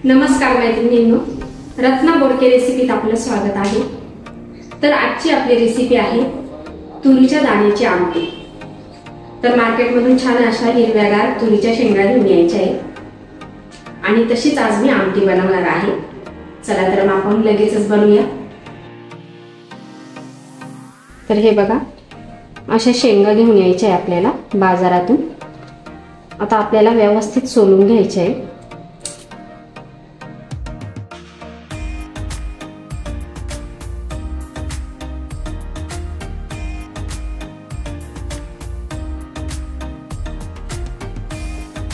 नमस्कार मैत्रिणींनो, रत्ना बोडके रेसिपीत आपलं स्वागत आहे। तर आजची आपली रेसिपी आहे तुरीच्या दाण्याची आमटी। तर मार्केटमधून छान अशा हिरव्यागार तुरीच्या शेंगा घेऊन यायच्या आहे आणि तशीच आज मी आमटी बनवणार आहे। चला तर मग आपण लगेचच बनवूया। तर हे बघा, अशा शेंगा घेऊन यायच्या आहे आपल्याला बाजारातून। आता आपल्याला व्यवस्थित सोलून घ्यायचे आहे।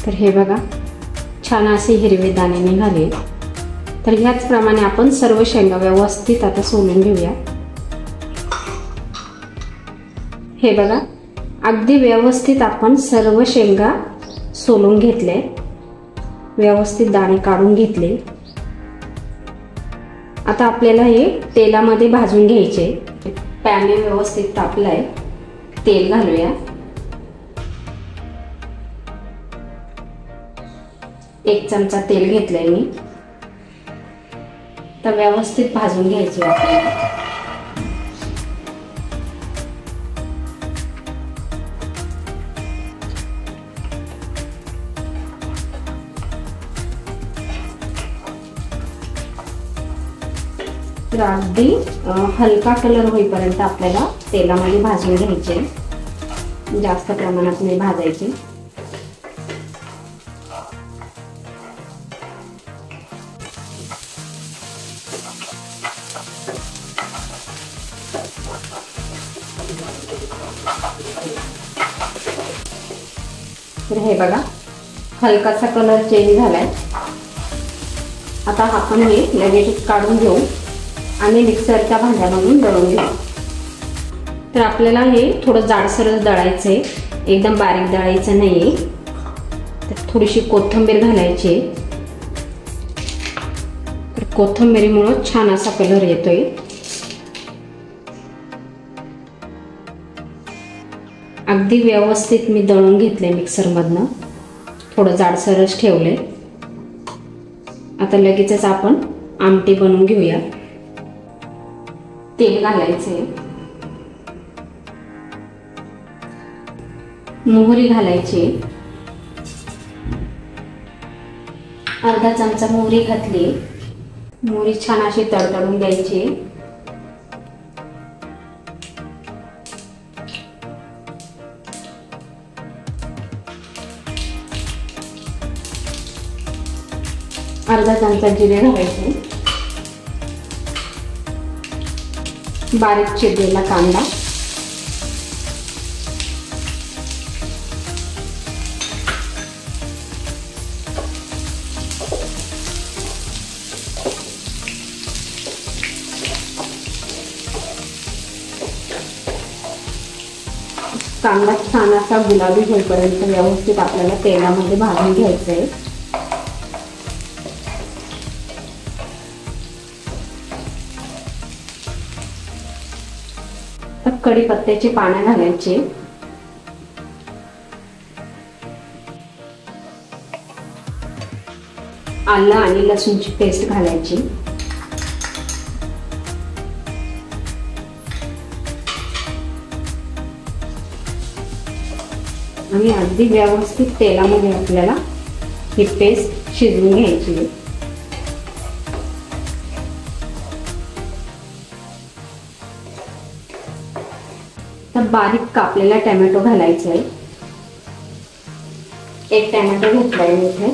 तर हे बघा, छान असे हिरवे दाणे निघाले। तर ह्याच प्रमाणे आपण सर्व शेंगा व्यवस्थित आता सोलून घेऊया। हे बघा, अगदी व्यवस्थित आपण सर्व शेंगा सोलून घेतले, व्यवस्थित दाणे काढून घेतले। आता आपल्याला हे तेलामध्ये भाजून घ्यायचे। पॅन व्यवस्थित तापलाय, तेल घालूया। एक चमचा तेल घेतलंय मी। तर व्यवस्थित भाजून घ्यायचे आपल्याला। तर अगदी हलका कलर होईपर्यंत आपल्याला तेलामध्ये भाजून घ्यायचे, जास्त प्रमाणात नाही भाजायचे। तर हे बघा, हलकासा कलर चेंज झालाय। आता आपण हे लगेच काढून घेऊ आणि मिक्सरच्या भांड्यामधून दळून घेऊ। तर आपल्याला हे थोडं जाडसरच दळायचंय, एकदम बारीक दळायचं नाहीये। तर थोडीशी कोथिंबीर घालायची। तर कोथिंबीरीमुळे छान असा कलर येतोय। अगदी व्यवस्थित मी दळून घेतले मिक्सर मधनं, थोडं जाडसरच ठेवले। आता लगेचच आपण आमटी बनवून घेऊया। तेल घालायचे, मोहरी घालायची। अर्धा चमचा मोहरी घातली। मोहरी छान अशी तडतडून द्यायची। अर्धा चमचा जिरे घालायचे। बारीक चिरलेला कांदा, कांदा छान असा गुलाबी होईपर्यंत व्यवस्थित आपल्याला तेलामध्ये भाजून घ्यायचं आहे। कढीपत्त्याची पानं घालायची। आलं आणि लसूणची पेस्ट घालायची। आणि अगदी व्यवस्थित तेलामध्ये आपल्याला ही पेस्ट शिजवून घ्यायची। तर बारीक कापलेला टोमॅटो घालायचा आहे। एक टोमॅटो घेतलाय मी इथे।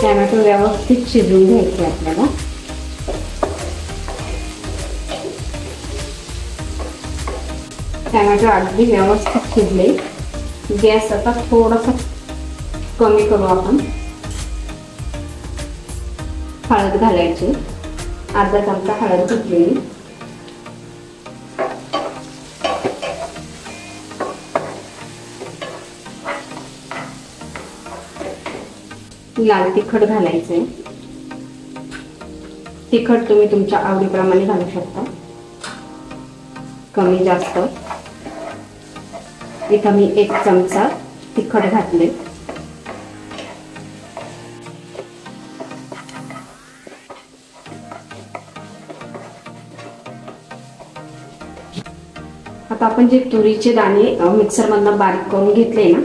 टोमॅटो व्यवस्थित शिजवून घ्यायचे आपल्याला। टोमॅटो अगदी व्यवस्थित शिजले। गॅस आता थोडासा कमी करू आपण। हळद घालायची, अर्धा चमचा हळद घेतली। लाल तिखट घालायचे। तिखट तुम्ही तुमच्या आवडीप्रमाणे घालू शकता। कमी जास्त। इथं मी 1 चमचा तिखट घातले। आता आपण जे तुरीचे दाणे मिक्सर मधून बारीक करून घेतले ना,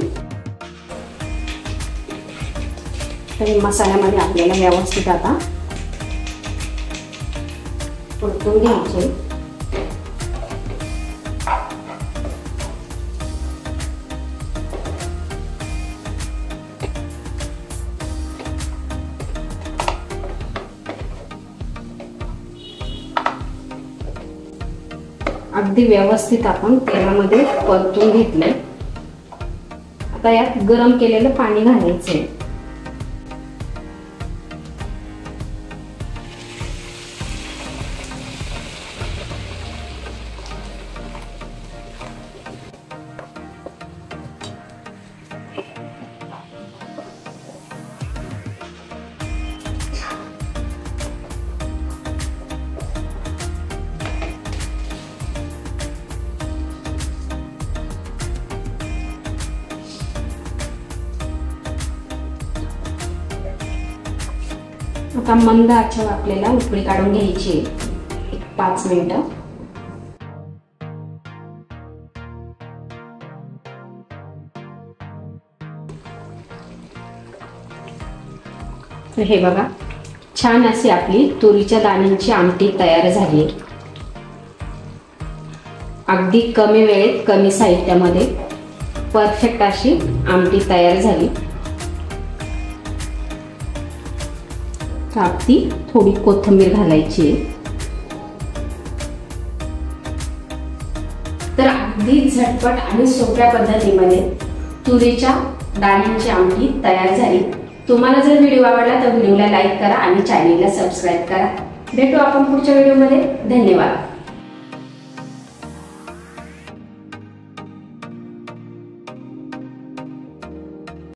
तर मसाल्यामध्ये आपल्याला व्यवस्थित आता परतून घ्यायचे। अगदी व्यवस्थित आपण तेलामध्ये परतून घेतले। आता यात गरम केलेलं पाणी घालायचे। आता मंद आचेवर आपल्याला उकळी काढून घ्यायची 5 मिनिटं। तर हे बघा, छान अशी आपली तुरीच्या दाण्यांची आमटी तयार झाली आहे। अगदी कमी वेळेत कमी साहित्यामध्ये परफेक्ट अशी आमटी तयार झाली। अगदी थोडी कोथिंबीर घालायची। तर अगदी झटपट आणि सोप्या पद्धतीमध्ये तुरीच्या दाण्यांची आमटी तयार झाली। तुम्हाला जर व्हिडिओ आवडला तर व्हिडिओला लाईक करा आणि चॅनलला सबस्क्राईब करा। भेटू आपण पुढच्या व्हिडिओमध्ये। धन्यवाद।